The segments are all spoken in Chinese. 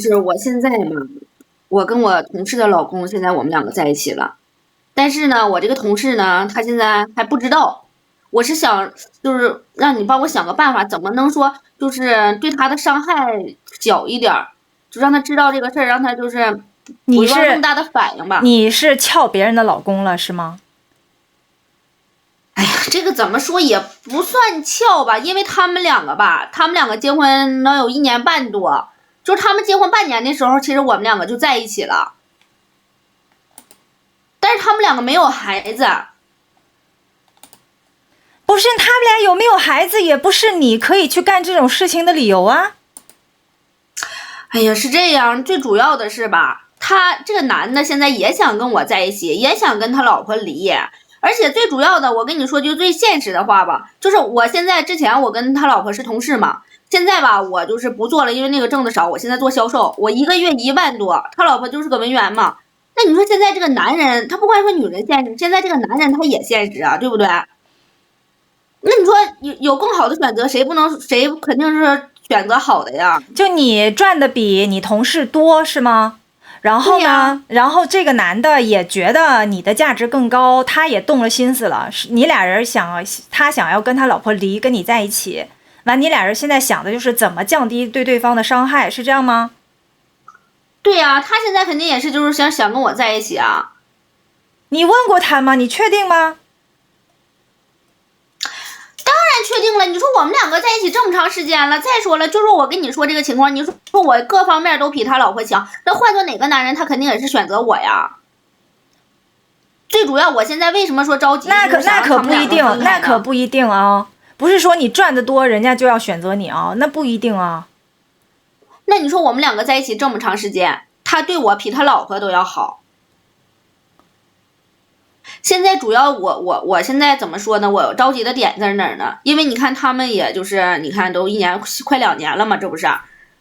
是我现在嘛，我跟我同事的老公现在我们两个在一起了，但是呢，我这个同事呢，他现在还不知道。我是想，就是让你帮我想个办法，怎么能说就是对他的伤害小一点儿，就让他知道这个事儿，让他就是不要那么大的反应吧。你是撬别人的老公了是吗？哎呀，这个怎么说也不算撬吧，因为他们两个吧，他们两个结婚能有1年半多，就是他们结婚半年的时候，其实我们两个就在一起了，但是他们两个没有孩子。不是，他们俩有没有孩子也不是你可以去干这种事情的理由啊。哎呀，是这样，最主要的是吧，他这个男的现在也想跟我在一起，也想跟他老婆离，而且最主要的，我跟你说句最现实的话吧，就是我现在之前我跟他老婆是同事嘛，现在吧我就是不做了，因为那个挣的少，我现在做销售，我一个月1万多，他老婆就是个文员嘛。那你说现在这个男人，他不光说女人现实，现在这个男人他也现实啊，对不对？那你说有更好的选择，谁肯定是选择好的呀？就你赚的比你同事多是吗？然后呢，然后这个男的也觉得你的价值更高，他也动了心思了，你俩人他想要跟他老婆离，跟你在一起，完你俩人现在想的就是怎么降低对对方的伤害，是这样吗？对呀，他现在肯定也是就是想跟我在一起啊。你问过他吗？你确定吗？当然确定了，你说我们两个在一起这么长时间了，再说了，就说我跟你说这个情况，你说我各方面都比他老婆强，那换做哪个男人，他肯定也是选择我呀。最主要，我现在为什么说着急？那可不一定，那可不一定啊！不是说你赚得多，人家就要选择你啊，那不一定啊。那你说我们两个在一起这么长时间，他对我比他老婆都要好。现在主要我现在怎么说呢？我着急的点在哪儿呢？因为你看他们也就是你看都1年快2年了嘛，这不是？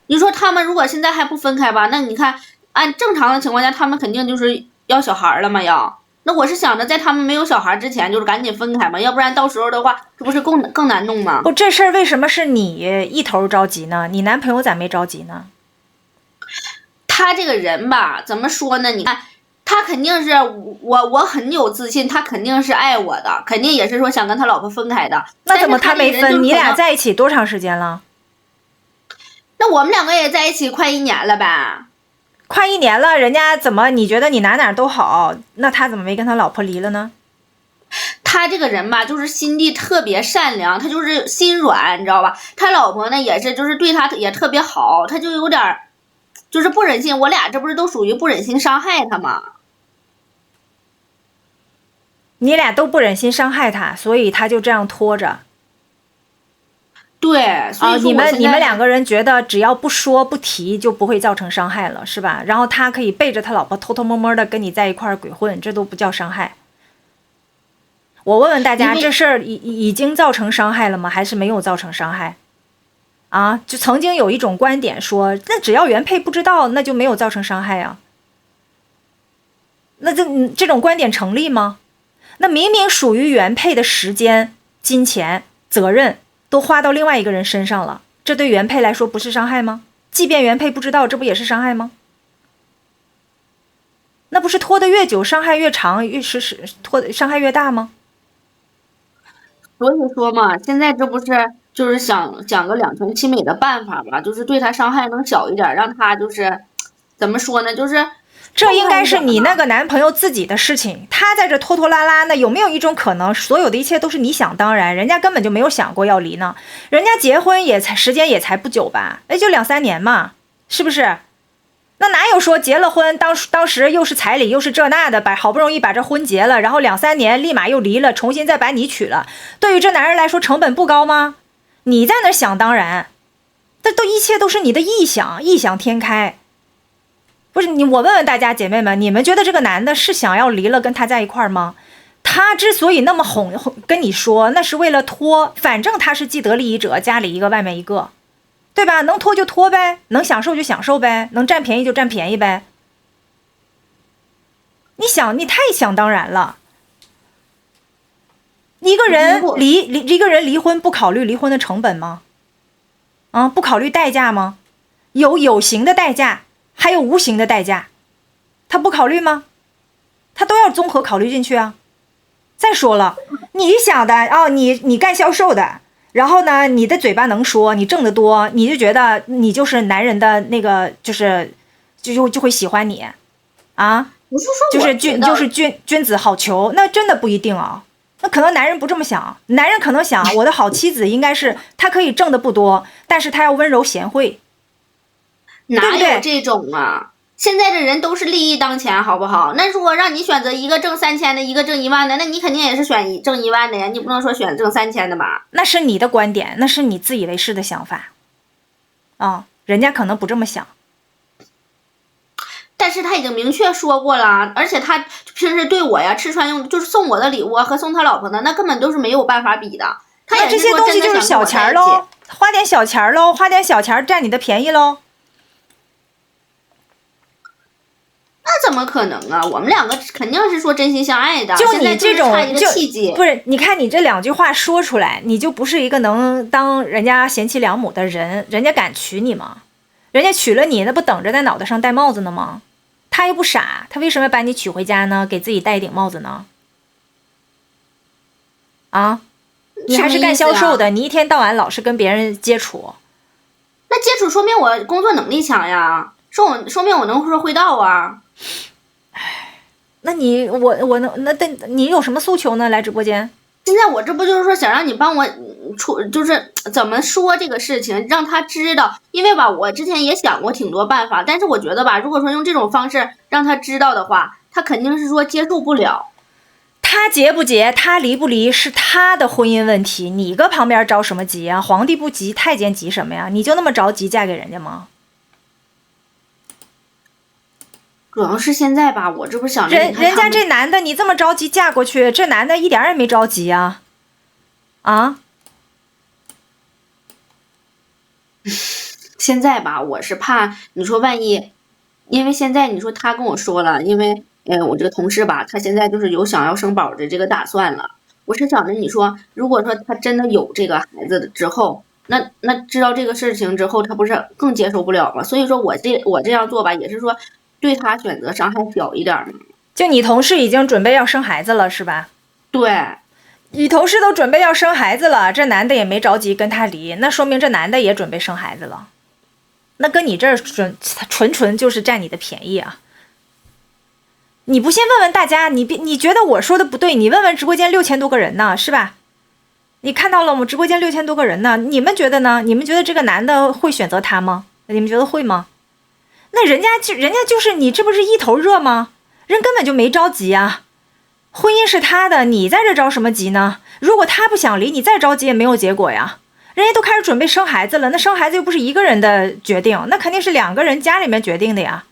你说他们如果现在还不分开吧，那你看按正常的情况下，他们肯定就是要小孩了嘛要。那我是想着在他们没有小孩之前，就是赶紧分开嘛，要不然到时候的话，这不是更难弄吗？不，这事儿为什么是你一头着急呢？你男朋友咋没着急呢？他这个人吧，怎么说呢？你看。他肯定是我很有自信，他肯定是爱我的，肯定也是说想跟他老婆分开的。那怎么他没分？你俩在一起多长时间了？那我们两个也在一起快1年了呗。快1年了，人家怎么你觉得你哪都好，那他怎么没跟他老婆离了呢？他这个人吧，就是心地特别善良，他就是心软，你知道吧？他老婆呢也是，就是对他也特别好，他就有点就是不忍心，我俩这不是都属于不忍心伤害他吗？你俩都不忍心伤害他，所以他就这样拖着。对，所以你们2个人觉得只要不说不提就不会造成伤害了，是吧？然后他可以背着他老婆偷偷摸摸的跟你在一块儿鬼混，这都不叫伤害。我问问大家，这事儿已经造成伤害了吗？还是没有造成伤害？啊，就曾经有一种观点说，那只要原配不知道，那就没有造成伤害啊。那这种观点成立吗？那明明属于原配的时间、金钱、责任都花到另外一个人身上了，这对原配来说不是伤害吗？即便原配不知道，这不也是伤害吗？那不是拖得越久，伤害越长，伤害越大吗？所以说嘛，现在这不是就是想讲个两全其美的办法吧，就是对他伤害能小一点，让他就是怎么说呢，就是这应该是你那个男朋友自己的事情，他在这拖拖拉拉呢，有没有一种可能，所有的一切都是你想当然，人家根本就没有想过要离呢？人家结婚时间也才不久吧，就2、3年嘛，是不是？那哪有说结了婚，当时又是彩礼又是这那的，好不容易把这婚结了，然后2、3年立马又离了，重新再把你娶了，对于这男人来说成本不高吗？你在那想当然，这一切都是你的异想天开。不是我问问大家姐妹们，你们觉得这个男的是想要离了跟他在一块儿吗？他之所以那么哄跟你说，那是为了拖，反正他是既得利益者，家里一个外面一个，对吧？能拖就拖呗，能享受就享受呗，能占便宜就占便宜呗。你太想当然了。一个人离婚不考虑离婚的成本吗？不考虑代价吗？有形的代价，还有无形的代价，他不考虑吗？他都要综合考虑进去啊。再说了，你想的啊，你干销售的，然后呢，你的嘴巴能说，你挣得多，你就觉得你就是男人的那个，就会喜欢你啊。不是说就是君子好逑，那真的不一定啊。那可能男人不这么想，男人可能想我的好妻子应该是她可以挣的不多，但是她要温柔贤惠，哪有这种啊？现在的人都是利益当前，好不好？那如果让你选择一个挣3000的，一个挣1万的，那你肯定也是选挣1万的呀，你不能说选挣3000的吧？那是你的观点，那是你自以为是的想法啊，人家可能不这么想。但是他已经明确说过了，而且他平时对我呀吃穿用就是送我的礼物和送他老婆的，那根本都是没有办法比的。他也这些东西就是小钱喽，花点小钱喽，花点小钱占你的便宜喽。那怎么可能啊？我们两个肯定是说真心相爱的，就你这种差一个契机。不是，你看你这2句话说出来，你就不是一个能当人家贤妻良母的人，人家敢娶你吗？人家娶了你，那不等着在脑袋上戴帽子呢吗？他又不傻，他为什么要把你娶回家呢？给自己戴一顶帽子呢？啊，你还是干销售的，你一天到晚老是跟别人接触，那接触说明我工作能力强呀，说明我能说会道啊。那你我能那你有什么诉求呢？来直播间？现在我这不就是说想让你帮我就是怎么说这个事情，让他知道，因为吧，我之前也想过挺多办法，但是我觉得吧，如果说用这种方式让他知道的话，他肯定是说接受不了。他结不结，他离不离是他的婚姻问题，你搁旁边着什么急啊？皇帝不急，太监急什么呀？你就那么着急嫁给人家吗？主要是现在吧，我这不是想着人家这男的，你这么着急嫁过去，这男的一点也没着急啊，啊！现在吧，我是怕你说万一，因为现在你说他跟我说了，因为我这个同事吧，他现在就是有想要生宝的这个打算了。我是想着你说，如果说他真的有这个孩子之后，那知道这个事情之后，他不是更接受不了吗？所以说我这样做吧，也是说。对他选择伤害小一点嘛。就你同事已经准备要生孩子了是吧？对，你同事都准备要生孩子了，这男的也没着急跟他离，那说明这男的也准备生孩子了，那跟你这儿纯就是占你的便宜啊！你不信问问大家，你觉得我说的不对，你问问直播间6000多个人呢，是吧？你看到了吗？直播间6000多个人呢，你们觉得呢？你们觉得这个男的会选择他吗？你们觉得会吗？那人家就是你，这不是一头热吗？人根本就没着急啊，婚姻是他的，你在这着什么急呢？如果他不想离，你再着急也没有结果呀。人家都开始准备生孩子了，那生孩子又不是一个人的决定，那肯定是2个人家里面决定的呀。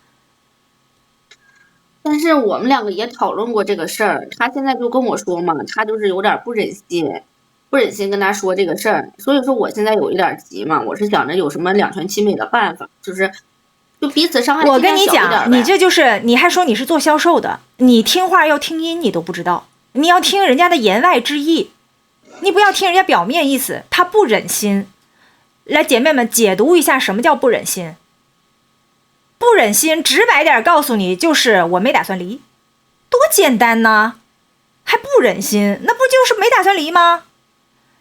但是我们2个也讨论过这个事儿，他现在就跟我说嘛，他就是有点不忍心跟他说这个事儿，所以说我现在有一点急嘛，我是想着有什么2全其美的办法，就彼此伤害。我跟你讲，你这就是你还说你是做销售的，你听话要听音，你都不知道，你要听人家的言外之意，你不要听人家表面意思。他不忍心，来姐妹们解读一下什么叫不忍心。不忍心，直白点告诉你，就是我没打算离，多简单呢，还不忍心，那不就是没打算离吗？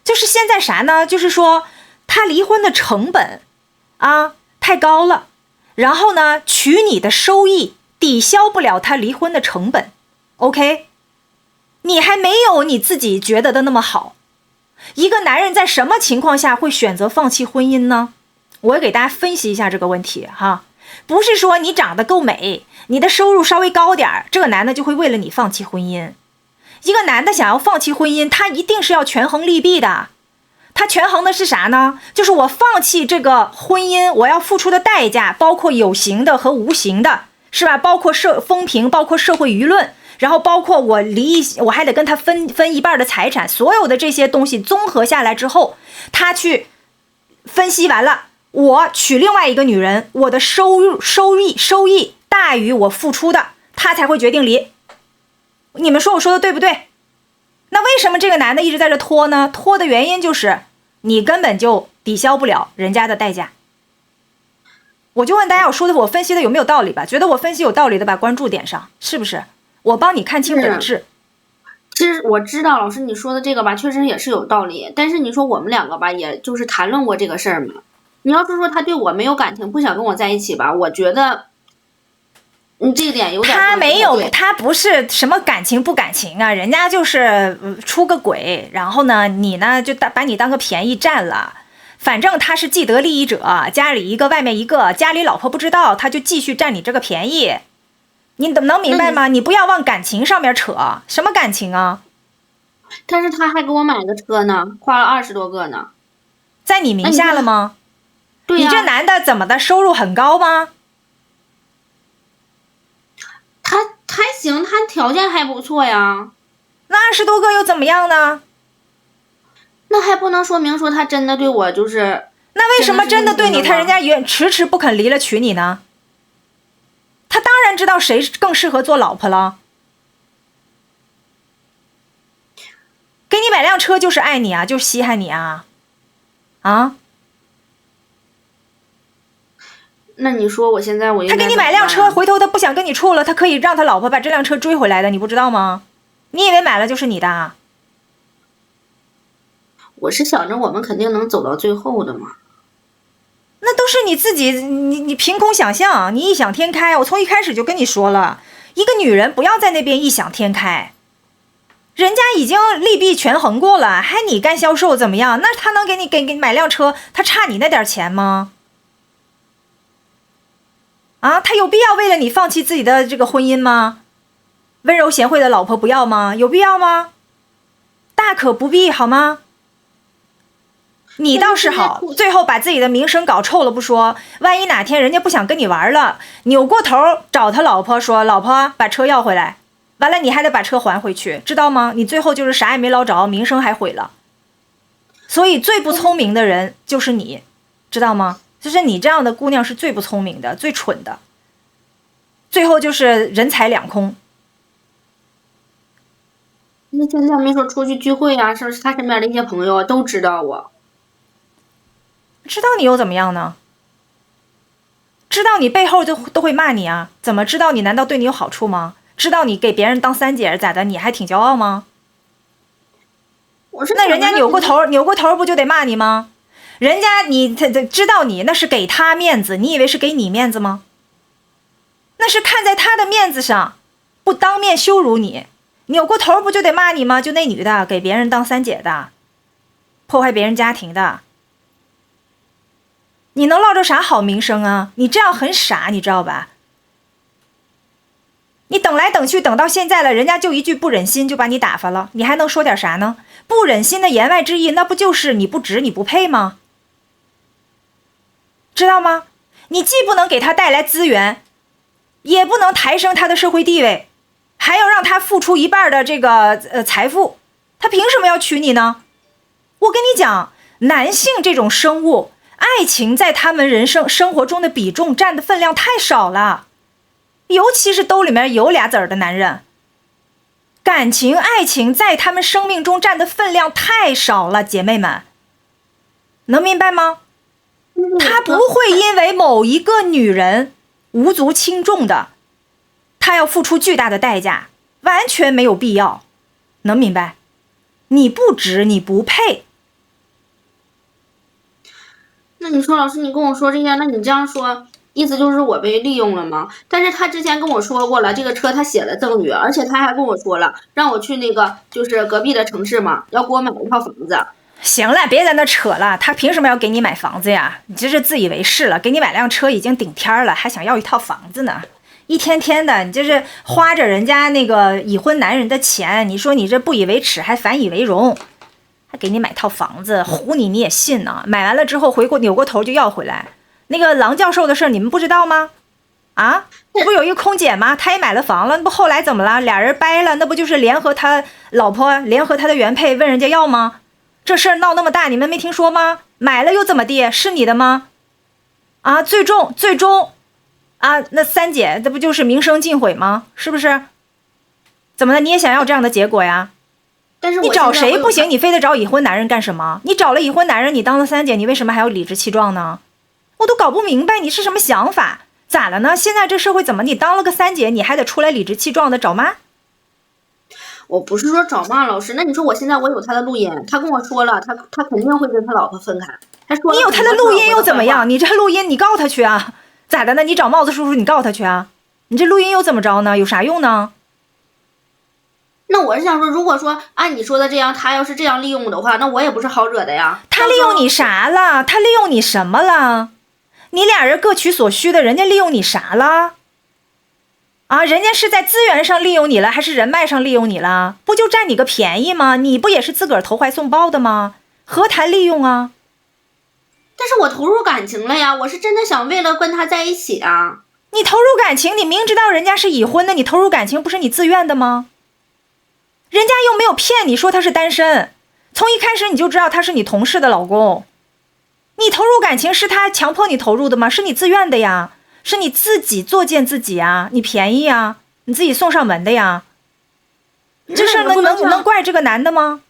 就是现在啥呢？就是说他离婚的成本啊太高了。然后呢，取你的收益抵消不了他离婚的成本 ，OK？ 你还没有你自己觉得的那么好。一个男人在什么情况下会选择放弃婚姻呢？我给大家分析一下这个问题哈，不是说你长得够美，你的收入稍微高点，这个男的就会为了你放弃婚姻。一个男的想要放弃婚姻，他一定是要权衡利弊的。他权衡的是啥呢？就是我放弃这个婚姻，我要付出的代价，包括有形的和无形的，是吧？包括风评，包括社会舆论，然后包括我还得跟他分一半的财产，所有的这些东西综合下来之后，他去分析完了，我娶另外一个女人，我的收益大于我付出的，他才会决定离。你们说我说的对不对？那为什么这个男的一直在这拖呢？拖的原因就是你根本就抵消不了人家的代价。我就问大家，我分析的有没有道理吧？觉得我分析有道理的，把关注点上，是不是？我帮你看清本质。其实我知道老师你说的这个吧，确实也是有道理。但是你说我们两个吧，也就是谈论过这个事儿嘛。你要是说他对我没有感情，不想跟我在一起吧，我觉得，这一点有点。他没有，他不是什么感情不感情啊，人家就是出个轨，然后呢，你呢就把你当个便宜占了。反正他是既得利益者，家里一个外面一个，家里老婆不知道，他就继续占你这个便宜。你能明白吗？你不要往感情上面扯，什么感情啊？但是他还给我买个车呢，花了20多个呢。在你名下了吗？对呀。你这男的怎么的？收入很高吗？他还行，他条件还不错呀。那20多个又怎么样呢？那还不能说明说他真的对我就是。那为什么真的对你，他人家迟迟不肯离了娶你呢？他当然知道谁更适合做老婆了。给你买辆车就是爱你啊，就是稀罕你啊，啊？那你说我现在我应该他给你买辆车，回头他不想跟你处了，他可以让他老婆把这辆车追回来的，你不知道吗？你以为买了就是你的？我是想着我们肯定能走到最后的嘛。那都是你自己，你凭空想象，你异想天开。我从一开始就跟你说了，一个女人不要在那边异想天开，人家已经利弊权衡过了，还你干销售怎么样？那他能给你买辆车，他差你那点钱吗？啊，他有必要为了你放弃自己的这个婚姻吗？温柔贤惠的老婆不要吗？有必要吗？大可不必，好吗？你倒是好，最后把自己的名声搞臭了不说，万一哪天人家不想跟你玩了，扭过头找他老婆说，老婆把车要回来，完了你还得把车还回去，知道吗？你最后就是啥也没捞着，名声还毁了。所以最不聪明的人就是你，知道吗？就是你这样的姑娘是最不聪明的，最蠢的，最后就是人财两空。那现在没说出去聚会啊，是他身边的一些朋友都知道我。知道你又怎么样呢？知道你背后就都会骂你啊？怎么知道你？难道对你有好处吗？知道你给别人当三姐咋的？你还挺骄傲吗？那人家扭过头不就得骂你吗？人家他知道你那是给他面子，你以为是给你面子吗？那是看在他的面子上，不当面羞辱你，扭过头不就得骂你吗？就那女的给别人当三姐的，破坏别人家庭的。你能落着啥好名声啊？你这样很傻，你知道吧？你等来等去，等到现在了，人家就一句不忍心就把你打发了，你还能说点啥呢？不忍心的言外之意，那不就是你不值，你不配吗？知道吗？你既不能给他带来资源，也不能抬升他的社会地位，还要让他付出一半的这个财富，他凭什么要娶你呢？我跟你讲，男性这种生物，爱情在他们生活中的比重占的分量太少了，尤其是兜里面有俩子儿的男人，感情爱情在他们生命中占的分量太少了，姐妹们，能明白吗？他不会因为某一个女人无足轻重的，他要付出巨大的代价，完全没有必要，能明白？你不值，你不配。那你说老师，你跟我说这些，那你这样说，意思就是我被利用了吗？但是他之前跟我说过了，这个车他写了赠与，而且他还跟我说了，让我去那个就是隔壁的城市嘛，要给我买一套房子。行了，别在那扯了，他凭什么要给你买房子呀？你这是自以为是了，给你买辆车已经顶天了，还想要一套房子呢？一天天的，你这是花着人家那个已婚男人的钱，你说你这不以为耻还反以为荣，还给你买套房子，唬你你也信呢？买完了之后扭过头就要回来。那个郎教授的事你们不知道吗？啊，那不有一个空姐吗？她也买了房了，那不后来怎么了？俩人掰了，那不就是联合他老婆联合他的原配问人家要吗？这事儿闹那么大，你们没听说吗？买了又怎么地？是你的吗？啊，最终啊，那三姐这不就是名声尽毁吗？是不是？怎么了？你也想要这样的结果呀？但是你找谁不行，你非得找已婚男人干什么？你找了已婚男人，你当了三姐，你为什么还要理直气壮呢？我都搞不明白你是什么想法。咋了呢？现在这社会怎么你当了个三姐，你还得出来理直气壮的找骂？我不是说找骂老师，那你说我现在我有他的录音，他跟我说了，他肯定会跟他老婆分开。他说你有他的录音又怎么样？你这录音你告他去啊？咋的呢？你找帽子叔叔你告他去啊？你这录音又怎么着呢？有啥用呢？那我是想说，如果说按你说的这样，他要是这样利用我的话，那我也不是好惹的呀。他利用你啥了？他利用你什么了？你俩人各取所需的，人家利用你啥了？啊，人家是在资源上利用你了，还是人脉上利用你了？不就占你个便宜吗？你不也是自个儿投怀送抱的吗？何谈利用啊？但是我投入感情了呀，我是真的想为了跟他在一起啊。你投入感情，你明知道人家是已婚的，你投入感情不是你自愿的吗？人家又没有骗你说他是单身，从一开始你就知道他是你同事的老公。你投入感情是他强迫你投入的吗？是你自愿的呀，是你自己作践自己啊，你便宜啊，你自己送上门的呀。你这事能怪这个男的吗？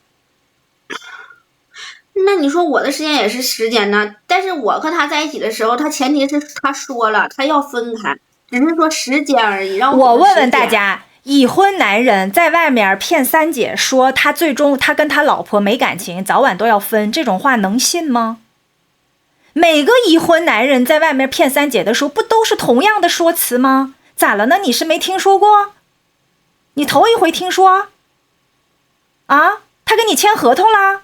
那你说我的时间也是时间呢，但是我和他在一起的时候，他前提是他说了他要分开，只是说时间而已。让我问问大家，已婚男人在外面骗三姐说他最终他跟他老婆没感情，早晚都要分，这种话能信吗？每个已婚男人在外面骗三姐的时候，不都是同样的说辞吗？咋了呢？你是没听说过？你头一回听说？啊？他跟你签合同啦？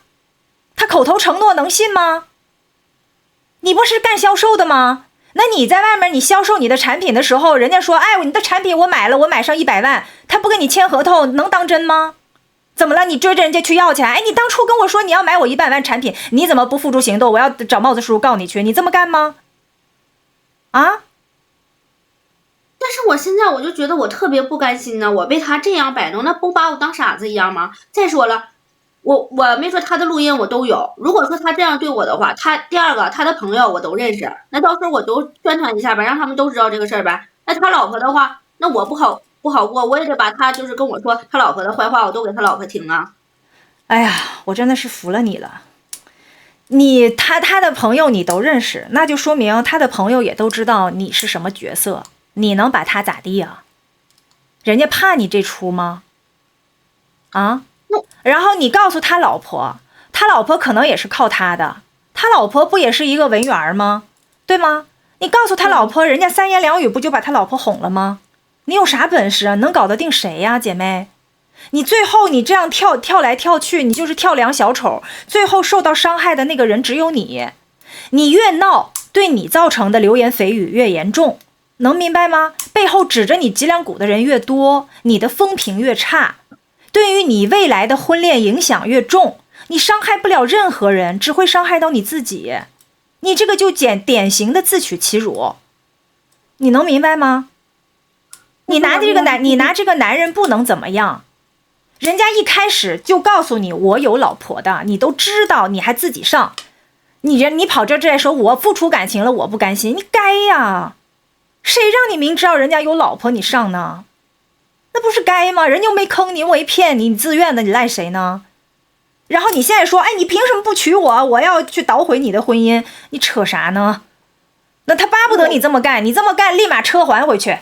他口头承诺能信吗？你不是干销售的吗？那你在外面你销售你的产品的时候，人家说，哎，你的产品我买了，我买上100万，他不跟你签合同，能当真吗？怎么了？你追着人家去要钱？哎，你当初跟我说你要买我100万产品，你怎么不付诸行动？我要找帽子叔叔告你去，你这么干吗？啊？但是我现在我就觉得我特别不甘心呢，我被他这样摆弄，那不把我当傻子一样吗？再说了，我没说他的录音我都有，如果说他这样对我的话，第二个他的朋友我都认识，那到时候我都宣传一下呗，让他们都知道这个事儿呗。那他老婆的话，那我不好过，我也得把他就是跟我说他老婆的坏话，我都给他老婆听啊。哎呀，我真的是服了你了。他的朋友你都认识，那就说明他的朋友也都知道你是什么角色，你能把他咋地啊？人家怕你这出吗？啊？然后你告诉他老婆，他老婆可能也是靠他的，他老婆不也是一个文员吗？对吗？你告诉他老婆，人家3言2语不就把他老婆哄了吗？你有啥本事啊？能搞得定谁呀，姐妹？你最后你这样跳来跳去，你就是跳梁小丑，最后受到伤害的那个人只有你。你越闹，对你造成的流言蜚语越严重，能明白吗？背后指着你脊梁骨的人越多，你的风评越差，对于你未来的婚恋影响越重。你伤害不了任何人，只会伤害到你自己。你这个就典型的自取其辱，你能明白吗？你拿这个男人不能怎么样，人家一开始就告诉你我有老婆的，你都知道，你还自己上，你跑这来说我付出感情了，我不甘心，你该呀？谁让你明知道人家有老婆你上呢？那不是该吗？人又没坑你，我没骗你，你自愿的，你赖谁呢？然后你现在说，哎，你凭什么不娶我？我要去捣毁你的婚姻，你扯啥呢？那他巴不得你这么干，你这么干立马车还回去，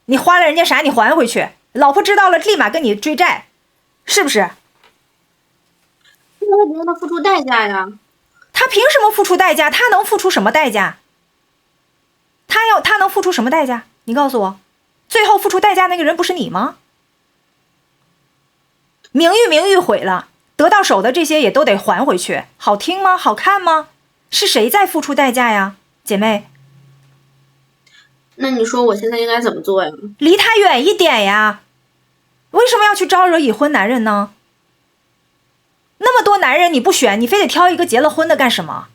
你花了人家啥你还回去，老婆知道了立马跟你追债，是不是？我不让他付出代价呀。他凭什么付出代价？他能付出什么代价？他能付出什么代价？你告诉我，最后付出代价那个人不是你吗？名誉毁了，得到手的这些也都得还回去，好听吗？好看吗？是谁在付出代价呀，姐妹？那你说我现在应该怎么做呀？离他远一点呀！为什么要去招惹已婚男人呢？那么多男人你不选，你非得挑一个结了婚的干什么？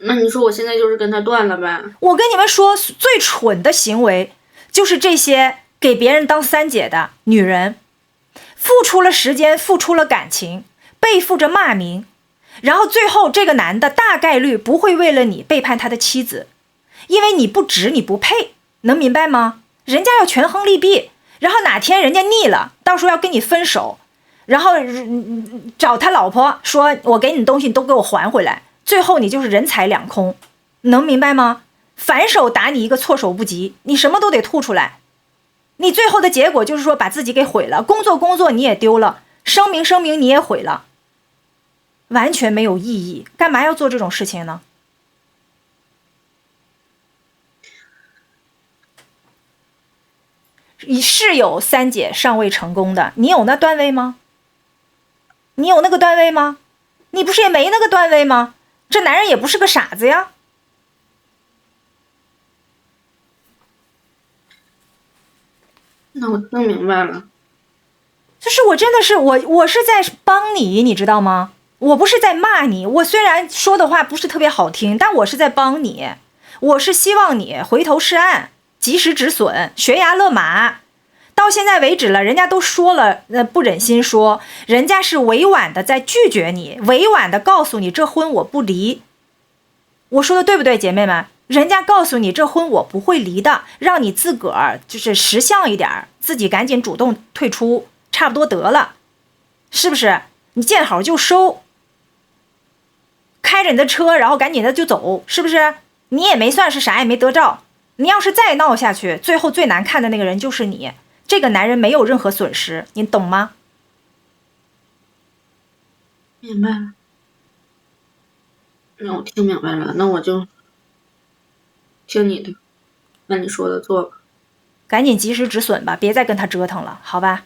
那你说我现在就是跟他断了呗？我跟你们说，最蠢的行为就是这些给别人当三姐的女人，付出了时间，付出了感情，背负着骂名，然后最后这个男的大概率不会为了你背叛他的妻子，因为你不值，你不配，能明白吗？人家要权衡利弊，然后哪天人家腻了，到时候要跟你分手，然后找他老婆说，我给你的东西你都给我还回来，最后你就是人财两空，能明白吗？反手打你一个措手不及，你什么都得吐出来，你最后的结果就是说把自己给毁了，工作你也丢了，声名你也毁了，完全没有意义，干嘛要做这种事情呢？是有三姐尚未成功的，你有那段位吗？你有那个段位吗？你不是也没那个段位吗？这男人也不是个傻子呀。那我听明白了。就是我真的是我是在帮你，你知道吗？我不是在骂你，我虽然说的话不是特别好听，但我是在帮你，我是希望你回头是岸，及时止损，悬崖勒马。到现在为止了，人家都说了，不忍心说，人家是委婉的在拒绝你，委婉的告诉你这婚我不离。我说的对不对，姐妹们？人家告诉你这婚我不会离的，让你自个儿就是识相一点，自己赶紧主动退出，差不多得了，是不是？你见好就收，开着你的车，然后赶紧的就走，是不是？你也没算是啥也没得着，你要是再闹下去，最后最难看的那个人就是你。这个男人没有任何损失，你懂吗？明白了。那我听明白了，那我就听你的，按你说的做吧。赶紧及时止损吧，别再跟他折腾了，好吧？